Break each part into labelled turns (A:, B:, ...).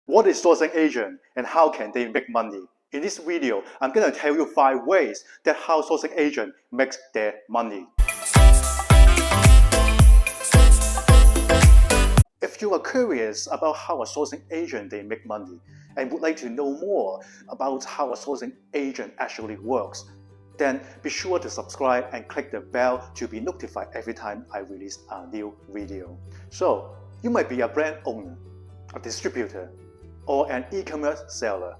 A: What is sourcing agent and how can they make money? In this video, I'm going to tell you 5 ways that how sourcing agent makes their money. If you are curious about how a sourcing agent they make money and would like to know more about how a sourcing agent actually works, then be sure to subscribe and click the bell to be notified every time I release a new video. So, you might be a brand owner, a distributor, or an e-commerce seller.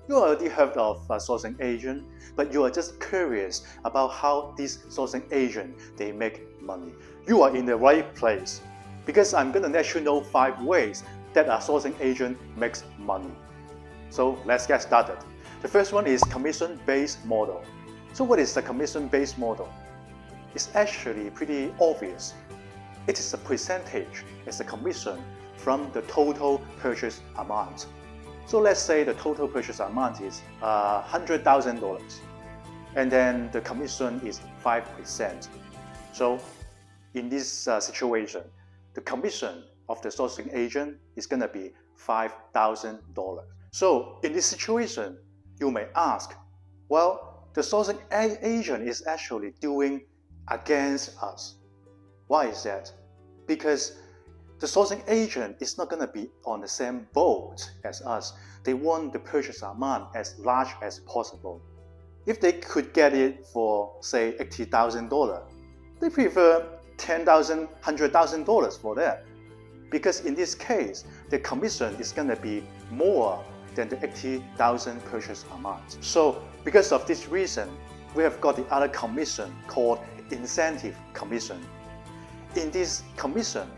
A: You already heard of a sourcing agent, but you are just curious about how these sourcing agents they make money. You are in the right place, because I'm going to let you know 5 ways that a sourcing agent makes money. So let's get started. The first one is commission-based model. So what is the commission-based model? It's actually pretty obvious. It is a percentage as a commission from the total purchase amount. So let's say the total purchase amount is $100,000 and then the commission is 5%. So in this situation, the commission of the sourcing agent is going to be $5,000. So in this situation, you may ask, well, the sourcing agent is actually doing against us. Why is that? Because the sourcing agent is not going to be on the same boat as us. They want the purchase amount as large as possible. If they could get it for, say, $80,000, they prefer $10,000, $100,000 for that. Because in this case, the commission is going to be more than the $80,000 purchase amount. So because of this reason, we have got the other commission called incentive commission. In this commission,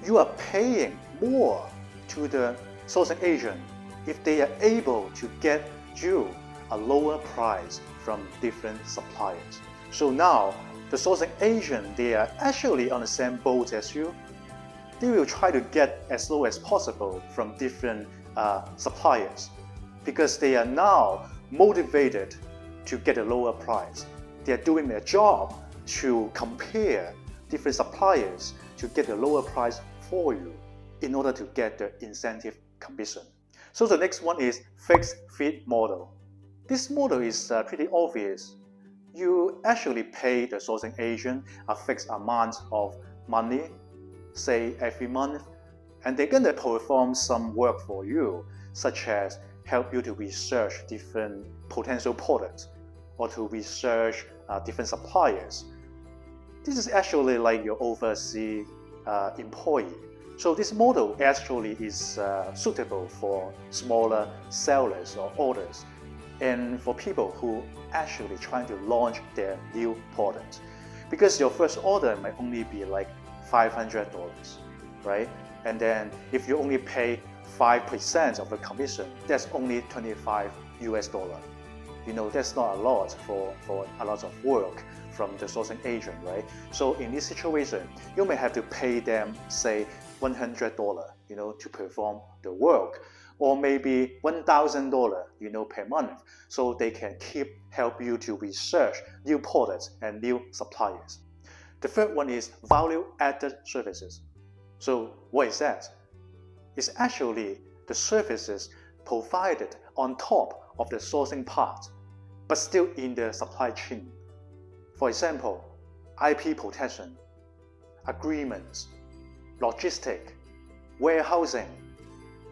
A: you are paying more to the sourcing agent if they are able to get you a lower price from different suppliers. So now, the sourcing agent, they are actually on the same boat as you. They will try to get as low as possible from different suppliers because they are now motivated to get a lower price. They are doing their job to compare different suppliers to get a lower price for you in order to get the incentive commission. So the next one is fixed fee model. This model is pretty obvious. You actually pay the sourcing agent a fixed amount of money, say every month, and they're going to perform some work for you, such as help you to research different potential products or to research different suppliers. This is actually like your overseas employee. So this model actually is suitable for smaller sellers or orders and for people who actually trying to launch their new product. Because your first order might only be like $500, right? And then if you only pay 5% of the commission, that's only $25 US. You know, that's not a lot for a lot of work from the sourcing agent, right? So in this situation, you may have to pay them, say, $100, you know, to perform the work, or maybe $1,000, you know, per month, so they can help you to research new products and new suppliers. The third one is value-added services. So what is that? It's actually the services provided on top of the sourcing part, but still in the supply chain. For example, IP protection, agreements, logistics, warehousing,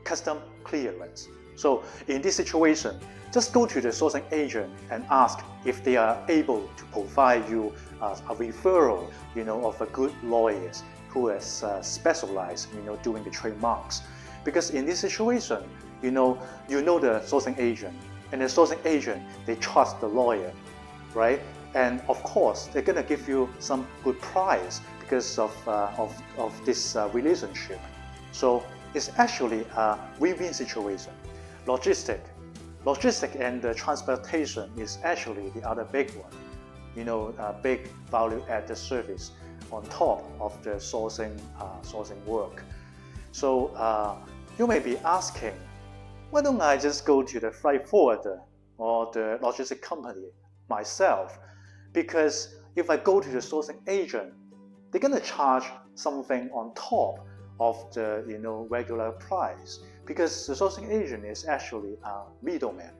A: custom clearance. So in this situation, just go to the sourcing agent and ask if they are able to provide you a referral, you know, of a good lawyers who has specialized, you know, doing the trademarks. Because in this situation, you know the sourcing agent, and the sourcing agent, they trust the lawyer, right? And of course, they're gonna give you some good price because of this relationship. So it's actually a win-win situation. Logistics and the transportation is actually the other big one. You know, a big value-added service on top of the sourcing work. So you may be asking, why don't I just go to the freight forwarder or the logistic company myself? Because if I go to the sourcing agent, they're going to charge something on top of the regular price Because the sourcing agent is actually a middleman,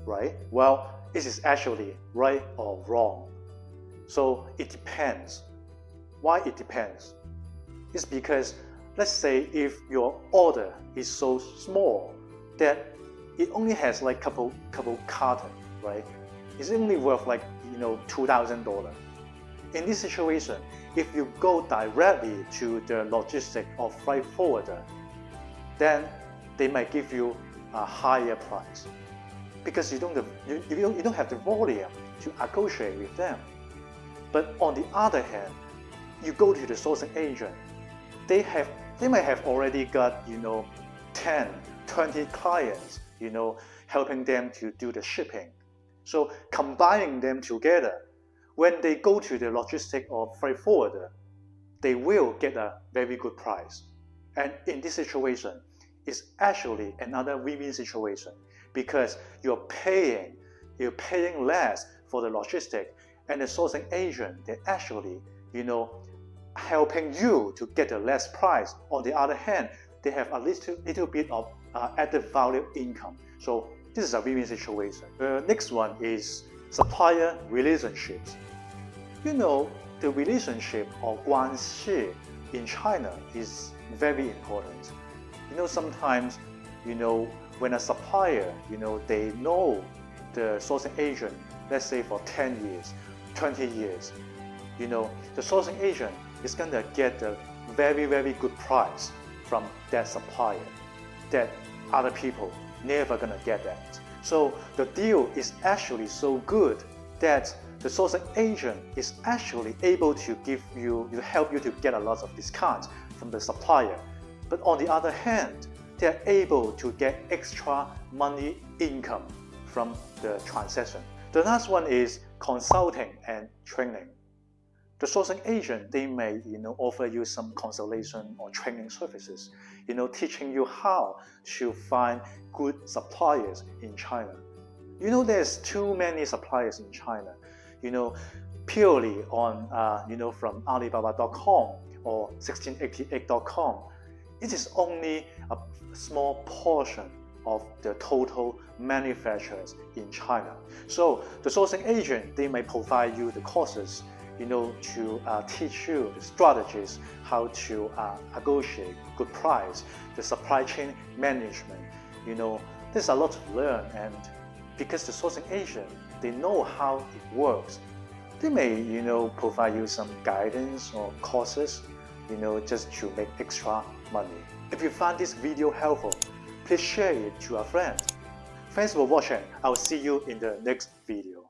A: right? Well, is it actually right or wrong? So it depends. Why it depends? It's because, let's say if your order is so small that it only has like couple carton, right? It's only worth like $2,000. In this situation, if you go directly to the logistic or freight forwarder, then they might give you a higher price because you don't have the volume to negotiate with them. But on the other hand, you go to the sourcing agent, they might have already got 10, 20 clients, helping them to do the shipping. So combining them together, when they go to the logistic or freight forwarder, they will get a very good price. And in this situation, it's actually another win-win situation because you're paying less for the logistic, and the sourcing agent, they're actually, helping you to get a less price. On the other hand, they have a little bit of added value income. So this is a win-win situation. The next one is supplier relationships. The relationship or 关系 in China is very important. Sometimes, when a supplier, they know the sourcing agent, let's say for 10 years, 20 years, the sourcing agent is going to get a very, very good price from that supplier that other people never going to get that. So the deal is actually so good that the sourcing agent is actually able to help you to get a lot of discounts from the supplier. But on the other hand, they are able to get extra money income from the transaction. The last one is consulting and training. The sourcing agent, they may offer you some consultation or training services, teaching you how to find good suppliers in China. There's too many suppliers in China. Purely on from Alibaba.com or 1688.com, it is only a small portion of the total manufacturers in China. So the sourcing agent, they may provide you the courses, to teach you the strategies, how to negotiate good price, the supply chain management. There's a lot to learn, and because the sourcing agent, they know how it works, they may provide you some guidance or courses, just to make extra money. If you found this video helpful, please share it to a friend. Thanks for watching. I'll see you in the next video.